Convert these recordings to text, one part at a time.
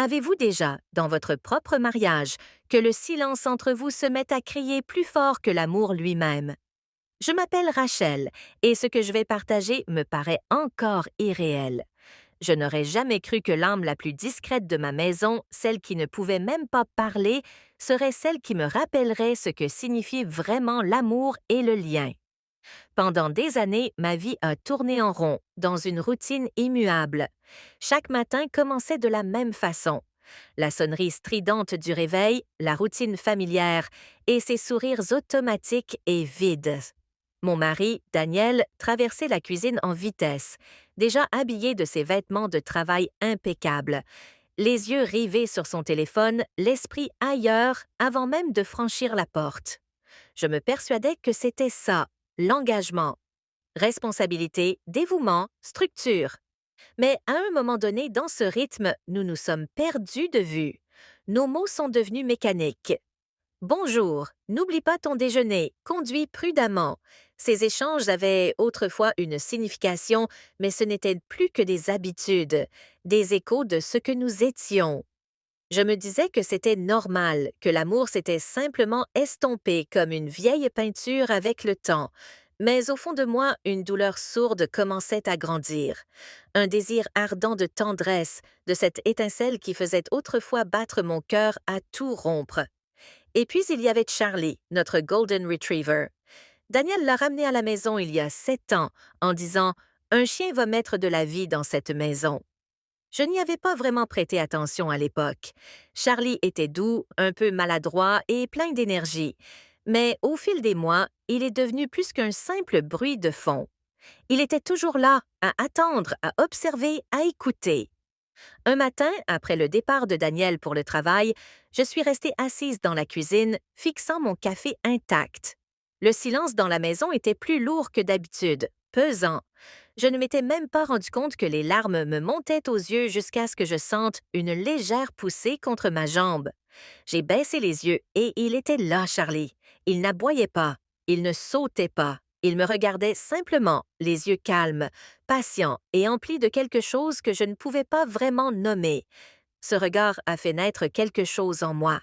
Avez-vous déjà, dans votre propre mariage, que le silence entre vous se mette à crier plus fort que l'amour lui-même? Je m'appelle Rachel et ce que je vais partager me paraît encore irréel. Je n'aurais jamais cru que l'âme la plus discrète de ma maison, celle qui ne pouvait même pas parler, serait celle qui me rappellerait ce que signifie vraiment l'amour et le lien. Pendant des années, ma vie a tourné en rond, dans une routine immuable. Chaque matin commençait de la même façon. La sonnerie stridente du réveil, la routine familière et ses sourires automatiques et vides. Mon mari, Daniel, traversait la cuisine en vitesse, déjà habillé de ses vêtements de travail impeccables, les yeux rivés sur son téléphone, l'esprit ailleurs avant même de franchir la porte. Je me persuadais que c'était ça, l'engagement. Responsabilité, dévouement, structure. Mais à un moment donné, dans ce rythme, nous nous sommes perdus de vue. Nos mots sont devenus mécaniques. Bonjour, n'oublie pas ton déjeuner, conduis prudemment. Ces échanges avaient autrefois une signification, mais ce n'étaient plus que des habitudes, des échos de ce que nous étions. Je me disais que c'était normal, que l'amour s'était simplement estompé comme une vieille peinture avec le temps. Mais au fond de moi, une douleur sourde commençait à grandir. Un désir ardent de tendresse, de cette étincelle qui faisait autrefois battre mon cœur à tout rompre. Et puis il y avait Charlie, notre Golden Retriever. Daniel l'a ramené à la maison il y a 7 ans en disant « Un chien va mettre de la vie dans cette maison ». Je n'y avais pas vraiment prêté attention à l'époque. Charlie était doux, un peu maladroit et plein d'énergie. Mais au fil des mois, il est devenu plus qu'un simple bruit de fond. Il était toujours là, à attendre, à observer, à écouter. Un matin, après le départ de Daniel pour le travail, je suis restée assise dans la cuisine, fixant mon café intact. Le silence dans la maison était plus lourd que d'habitude, pesant. Je ne m'étais même pas rendu compte que les larmes me montaient aux yeux jusqu'à ce que je sente une légère poussée contre ma jambe. J'ai baissé les yeux et il était là, Charlie. Il n'aboyait pas, il ne sautait pas. Il me regardait simplement, les yeux calmes, patients et emplis de quelque chose que je ne pouvais pas vraiment nommer. Ce regard a fait naître quelque chose en moi.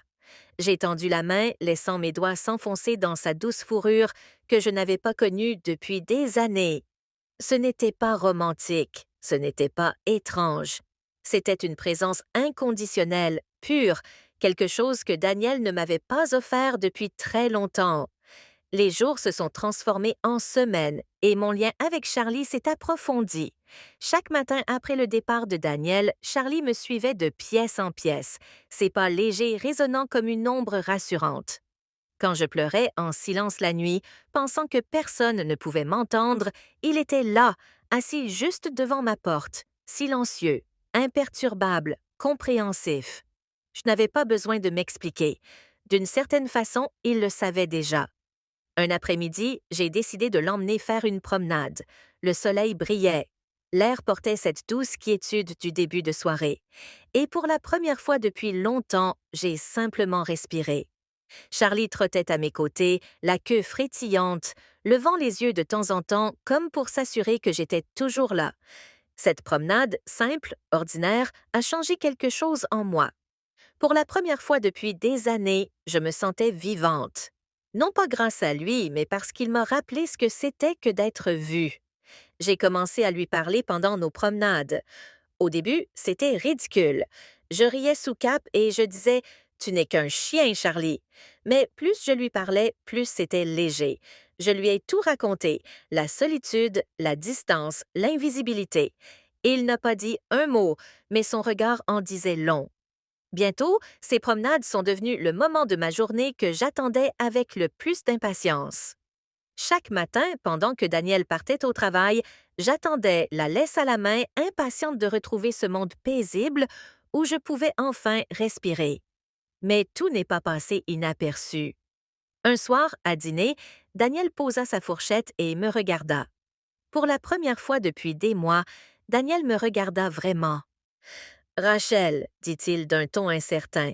J'ai tendu la main, laissant mes doigts s'enfoncer dans sa douce fourrure que je n'avais pas connue depuis des années. Ce n'était pas romantique, ce n'était pas étrange. C'était une présence inconditionnelle, pure, quelque chose que Daniel ne m'avait pas offert depuis très longtemps. Les jours se sont transformés en semaines et mon lien avec Charlie s'est approfondi. Chaque matin après le départ de Daniel, Charlie me suivait de pièce en pièce, ses pas légers résonnant comme une ombre rassurante. Quand je pleurais en silence la nuit, pensant que personne ne pouvait m'entendre, il était là, assis juste devant ma porte, silencieux, imperturbable, compréhensif. Je n'avais pas besoin de m'expliquer. D'une certaine façon, il le savait déjà. Un après-midi, j'ai décidé de l'emmener faire une promenade. Le soleil brillait. L'air portait cette douce quiétude du début de soirée. Et pour la première fois depuis longtemps, j'ai simplement respiré. Charlie trottait à mes côtés, la queue frétillante, levant les yeux de temps en temps comme pour s'assurer que j'étais toujours là. Cette promenade, simple, ordinaire, a changé quelque chose en moi. Pour la première fois depuis des années, je me sentais vivante. Non pas grâce à lui, mais parce qu'il m'a rappelé ce que c'était que d'être vue. J'ai commencé à lui parler pendant nos promenades. Au début, c'était ridicule. Je riais sous cap et je disais Tu n'es qu'un chien, Charlie. Mais plus je lui parlais, plus c'était léger. Je lui ai tout raconté, la solitude, la distance, l'invisibilité. Et il n'a pas dit un mot, mais son regard en disait long. Bientôt, ces promenades sont devenues le moment de ma journée que j'attendais avec le plus d'impatience. Chaque matin, pendant que Daniel partait au travail, j'attendais, la laisse à la main, impatiente de retrouver ce monde paisible où je pouvais enfin respirer. Mais tout n'est pas passé inaperçu. Un soir, à dîner, Daniel posa sa fourchette et me regarda. Pour la première fois depuis des mois, Daniel me regarda vraiment. Rachel, dit-il d'un ton incertain,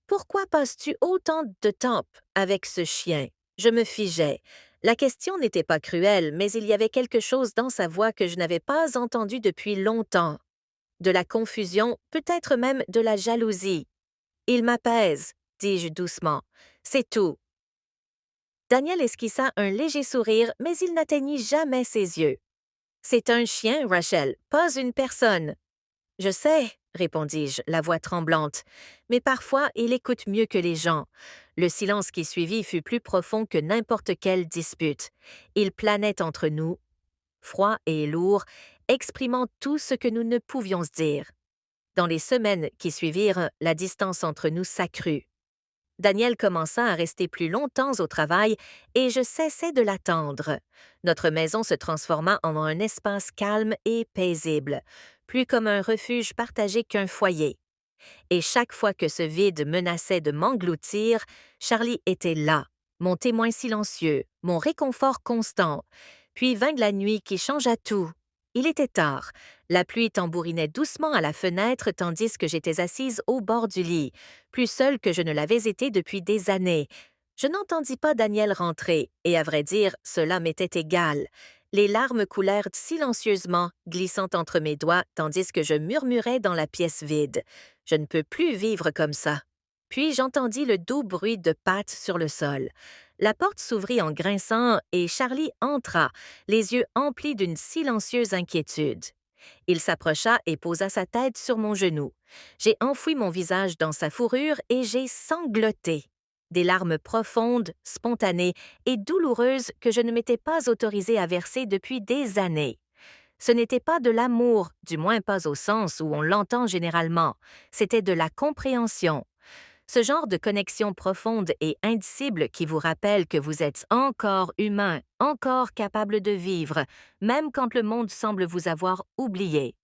pourquoi passes-tu autant de temps avec ce chien? Je me figeais. La question n'était pas cruelle, mais il y avait quelque chose dans sa voix que je n'avais pas entendu depuis longtemps. de la confusion, peut-être même de la jalousie. Il m'apaise, dis-je doucement. C'est tout. Daniel esquissa un léger sourire, mais il n'atteignit jamais ses yeux. C'est un chien, Rachel, pas une personne. Je sais, répondis-je, la voix tremblante, mais parfois il écoute mieux que les gens. Le silence qui suivit fut plus profond que n'importe quelle dispute. Il planait entre nous, froid et lourd, exprimant tout ce que nous ne pouvions se dire. Dans les semaines qui suivirent, la distance entre nous s'accrut. Daniel commença à rester plus longtemps au travail et je cessai de l'attendre. Notre maison se transforma en un espace calme et paisible, plus comme un refuge partagé qu'un foyer. Et chaque fois que ce vide menaçait de m'engloutir, Charlie était là, mon témoin silencieux, mon réconfort constant. Puis vint la nuit qui changea tout. Il était tard. La pluie tambourinait doucement à la fenêtre tandis que j'étais assise au bord du lit, plus seule que je ne l'avais été depuis des années. Je n'entendis pas Daniel rentrer, et à vrai dire, cela m'était égal. Les larmes coulèrent silencieusement, glissant entre mes doigts, tandis que je murmurais dans la pièce vide. Je ne peux plus vivre comme ça. Puis j'entendis le doux bruit de pattes sur le sol. La porte s'ouvrit en grinçant et Charlie entra, les yeux emplis d'une silencieuse inquiétude. Il s'approcha et posa sa tête sur mon genou. J'ai enfoui mon visage dans sa fourrure et j'ai sangloté. Des larmes profondes, spontanées et douloureuses que je ne m'étais pas autorisée à verser depuis des années. Ce n'était pas de l'amour, du moins pas au sens où on l'entend généralement, c'était de la compréhension. Ce genre de connexion profonde et indicible qui vous rappelle que vous êtes encore humain, encore capable de vivre, même quand le monde semble vous avoir oublié.